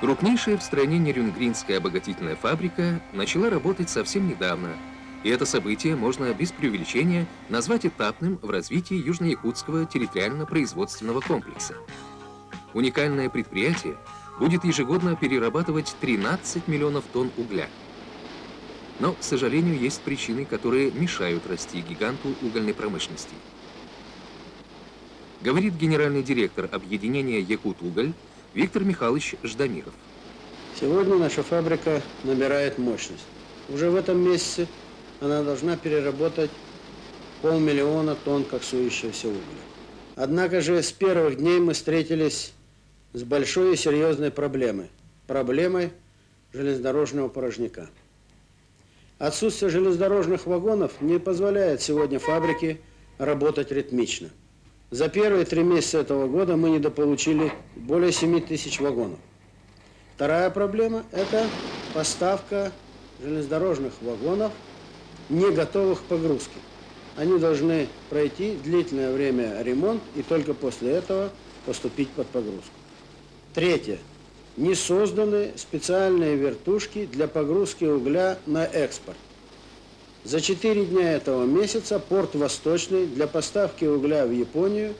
Крупнейшая в стране Нерюнгринская обогатительная фабрика начала работать совсем недавно, и это событие можно без преувеличения назвать этапным в развитии Южно-Якутского территориально-производственного комплекса. Уникальное предприятие будет ежегодно перерабатывать 13 миллионов тонн угля. Но, к сожалению, есть причины, которые мешают расти гиганту угольной промышленности. Говорит генеральный директор объединения «Якутуголь» Виктор Михайлович Ждамиров. Сегодня наша фабрика набирает мощность. Уже в этом месяце она должна переработать 500 000 тонн коксующегося угля. Однако же с первых дней мы встретились с большой и серьезной проблемой железнодорожного порожняка. Отсутствие железнодорожных вагонов не позволяет сегодня фабрике работать ритмично. За первые 3 месяца этого года мы недополучили более 7000 вагонов. Вторая проблема – это поставка железнодорожных вагонов, не готовых к погрузке. Они должны пройти длительное время ремонт и только после этого поступить под погрузку. Третье. Не созданы специальные вертушки для погрузки угля на экспорт. За 4 дня этого месяца порт Восточный для поставки угля в Японию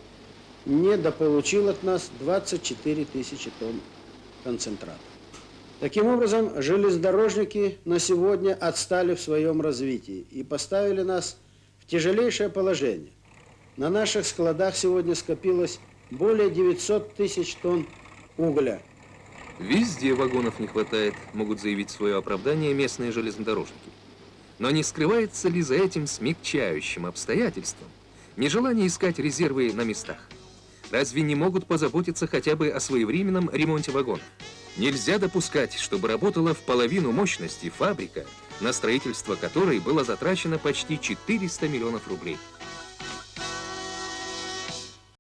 недополучил от нас 24 000 тонн концентрата. Таким образом, железнодорожники на сегодня отстали в своем развитии и поставили нас в тяжелейшее положение. На наших складах сегодня скопилось более 900 000 тонн угля. Везде вагонов не хватает, могут заявить свое оправдание местные железнодорожники. Но не скрывается ли за этим смягчающим обстоятельством нежелание искать резервы на местах? Разве не могут позаботиться хотя бы о своевременном ремонте вагонов? Нельзя допускать, чтобы работала в половину мощности фабрика, на строительство которой было затрачено почти 400 миллионов рублей.